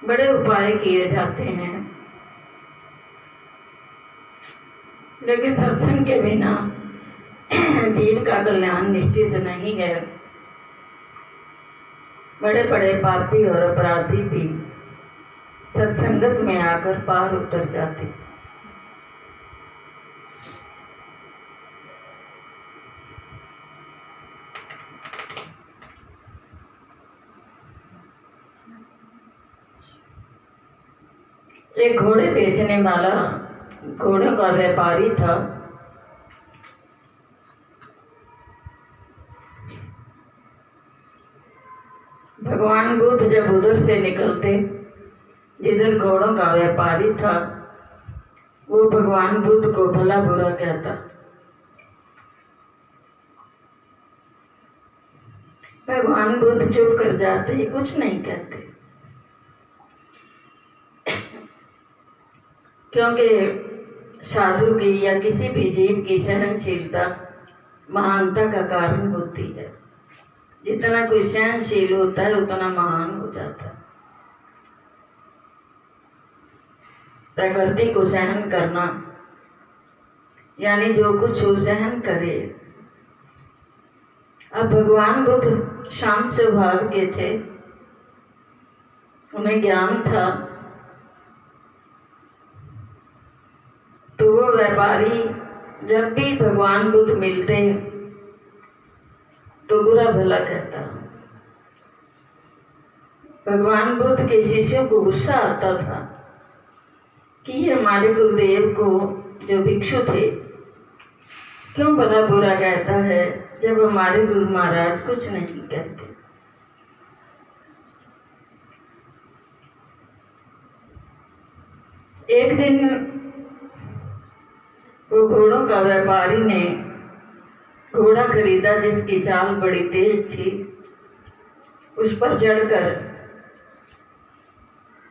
बड़े उपाय किए जाते हैं, लेकिन सत्संग के बिना जीव का कल्याण निश्चित नहीं है। बड़े बड़े पापी और अपराधी भी सत्संगत में आकर पार उतर जाते। एक घोड़े बेचने वाला घोड़ों का व्यापारी था। भगवान बुद्ध जब उधर से निकलते जिधर घोड़ों का व्यापारी था, वो भगवान बुद्ध को भला बुरा कहता। भगवान बुद्ध चुप कर जाते, कुछ नहीं कहते, क्योंकि साधु की या किसी भी जीव की सहनशीलता महानता का कारण होती है। जितना कोई सहनशील होता है उतना महान हो जाता है। प्रकृति को सहन करना यानी जो कुछ हो सहन करे। अब भगवान बुद्ध शांत स्वभाव के थे, उन्हें ज्ञान था, तो वो व्यापारी जब भी भगवान बुद्ध मिलते तो बुरा भला कहता। भगवान बुद्ध के शिष्यों को गुस्सा आता था कि ये हमारे गुरुदेव को जो भिक्षु थे क्यों भला बुरा कहता है, जब हमारे गुरु महाराज कुछ नहीं कहते। एक दिन वो घोड़ों का व्यापारी ने घोड़ा खरीदा जिसकी चाल बड़ी तेज थी। उस पर चढ़कर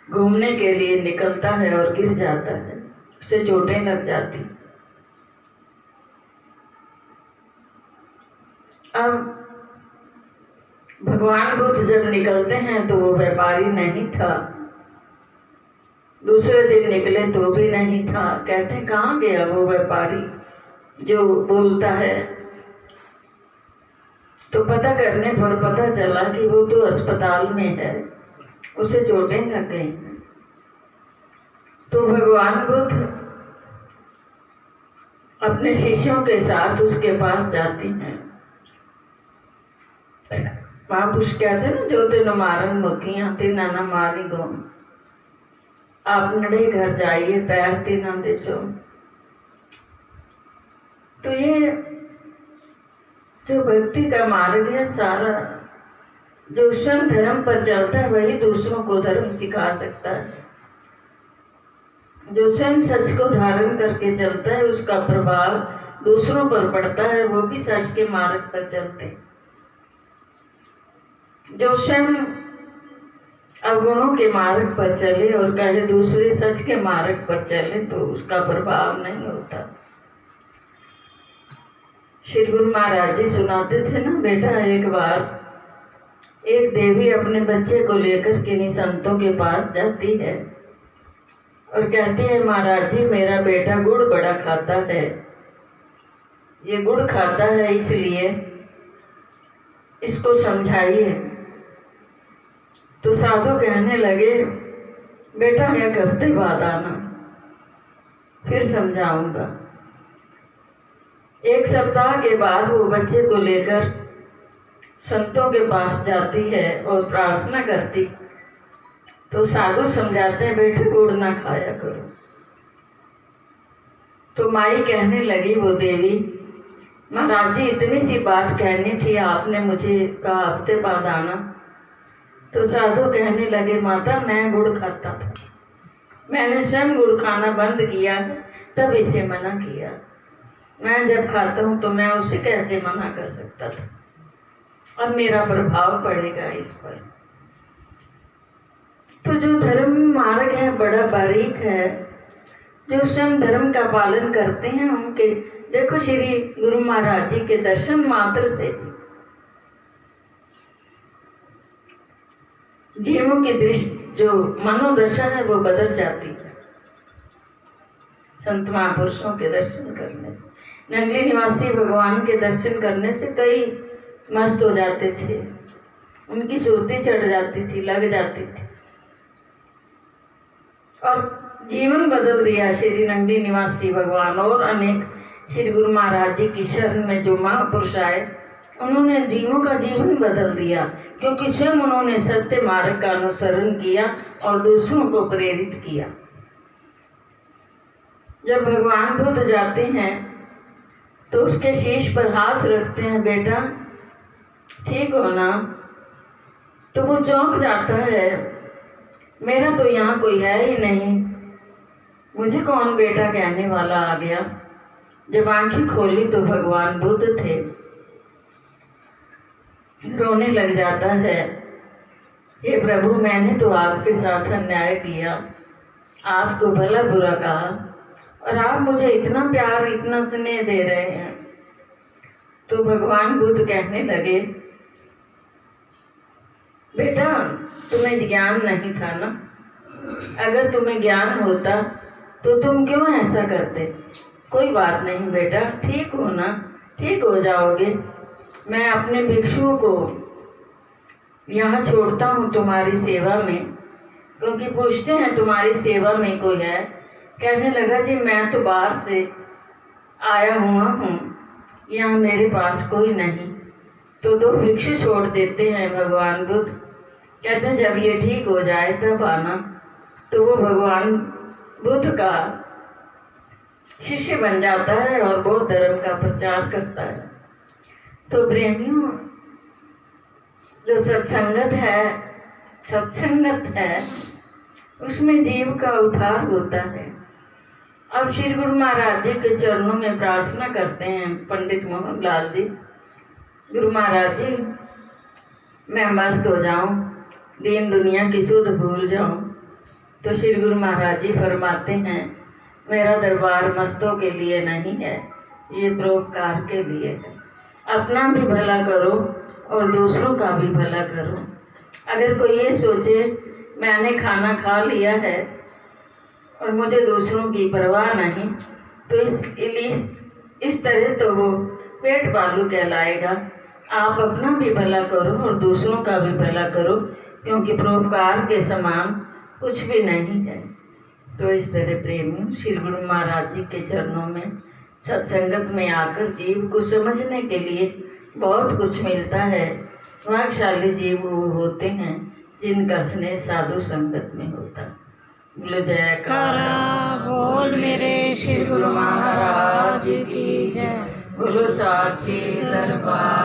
घूमने के लिए निकलता है और गिर जाता है, उसे चोटें लग जाती। अब भगवान बुद्ध जब निकलते हैं तो वो व्यापारी नहीं था, दूसरे दिन निकले तो भी नहीं था। कहते कहाँ गया वो व्यापारी जो बोलता है? तो पता करने पर पता चला कि वो तो अस्पताल में है, उसे चोटें लग गई। तो भगवान बुद्ध अपने शिष्यों के साथ उसके पास जाती हैं। महापुरुष कहते ना, जो तेन मारन मुखियां तेना ना मारी गो, आप नड़े घर जाइए पैर तेना दे चो। तो ये जो भक्ति का मार्ग है, सारा जो स्वयं धर्म पर चलता है वही दूसरों को धर्म सिखा सकता है। जो स्वयं सच को धारण करके चलता है उसका प्रभाव दूसरों पर पड़ता है, वो भी सच के मार्ग पर चलते। जो स्वयं अवगुणों के मार्ग पर चले और कहे दूसरे सच के मार्ग पर चले तो उसका प्रभाव नहीं होता। श्री गुरु महाराज जी सुनाते थे ना, बेटा एक बार एक देवी अपने बच्चे को लेकर किन्हीं संतों के पास जाती है और कहती है, महाराज जी मेरा बेटा गुड़ बड़ा खाता है, ये गुड़ खाता है इसलिए इसको समझाइए। तो साधु कहने लगे, बेटा एक हफ्ते बाद आना, फिर समझाऊंगा। एक सप्ताह के बाद वो बच्चे को लेकर संतों के पास जाती है और प्रार्थना करती। तो साधु समझाते हैं, बेटे गुड़ ना खाया करो। तो माई कहने लगी, वो देवी, महाराज जी इतनी सी बात कहनी थी, आपने मुझे कहा हफ्ते बाद आना। तो साधु कहने लगे, माता मैं गुड़ खाता था, मैंने स्वयं गुड़ खाना बंद किया तब इसे मना किया। मैं जब खाता हूँ तो मैं उसे कैसे मना कर सकता था, अब मेरा प्रभाव पड़ेगा इस पर। तो जो धर्म मार्ग है बड़ा बारीक है, जो स्वयं धर्म का पालन करते हैं उनके, देखो श्री गुरु महाराज जी के दर्शन मात्र से जीवों की जो मनोदशा है वो बदल जाती है संत महापुरुषों के दर्शन करने से। नंगली निवासी भगवान के दर्शन करने से कई मस्त हो जाते थे, उनकी सुरती चढ़ जाती थी, लग जाती थी और जीवन बदल दिया श्री नंगली निवासी भगवान। और अनेक श्री गुरु महाराज जी की शरण में जो महापुरुष आए उन्होंने जीवों का जीवन बदल दिया, क्योंकि स्वयं उन्होंने सत्य मार्ग का अनुसरण किया और दूसरों को प्रेरित किया। जब भगवान बुद्ध जाते हैं तो उसके शीश पर हाथ रखते हैं, बेटा ठीक हो ना? तो वो चौंक जाता है, मेरा तो यहाँ कोई है ही नहीं, मुझे कौन बेटा कहने वाला आ गया। जब आंखें खोली तो भगवान बुद्ध थे। रोने लग जाता है, हे प्रभु मैंने तो आपके साथ अन्याय किया, आपको भला बुरा कहा और आप मुझे इतना प्यार इतना स्नेह दे रहे हैं। तो भगवान बुद्ध कहने लगे, बेटा तुम्हें ज्ञान नहीं था ना, अगर तुम्हें ज्ञान होता तो तुम क्यों ऐसा करते। कोई बात नहीं बेटा, ठीक हो ना, ठीक हो जाओगे। मैं अपने भिक्षुओं को यहाँ छोड़ता हूँ तुम्हारी सेवा में, क्योंकि पूछते हैं तुम्हारी सेवा में कोई है। कहने लगा, जी मैं तो बाहर से आया हुआ हूँ, यहाँ मेरे पास कोई नहीं। तो दो भिक्षु छोड़ देते हैं भगवान बुद्ध। कहते हैं जब ये ठीक हो जाए तब आना। तो वो भगवान बुद्ध का शिष्य बन जाता है और बौद्ध धर्म का प्रचार करता है। तो प्रेमियों, जो सत्संगत है उसमें जीव का उद्धार होता है। अब श्री गुरु महाराज जी के चरणों में प्रार्थना करते हैं पंडित मोहन लाल जी, गुरु महाराज जी मैं मस्त हो जाऊं, दीन दुनिया की सुध भूल जाऊं। तो श्री गुरु महाराज जी फरमाते हैं, मेरा दरबार मस्तों के लिए नहीं है, ये परोपकार के लिए है। अपना भी भला करो और दूसरों का भी भला करो। अगर कोई ये सोचे मैंने खाना खा लिया है और मुझे दूसरों की परवाह नहीं, तो इस तरह तो वो पेट बालू कहलाएगा। आप अपना भी भला करो और दूसरों का भी भला करो, क्योंकि परोपकार के समान कुछ भी नहीं है। तो इस तरह प्रेमी श्री गुरु महाराज जी के चरणों में सत्संगत में आकर जीव को समझने के लिए बहुत कुछ मिलता है। भाग्यशाली जीव वो होते हैं जिनका स्नेह साधु संगत में होता। बोलो जयकारा बोल मेरे श्री गुरु महाराज की जय। बोलो साची दरबार।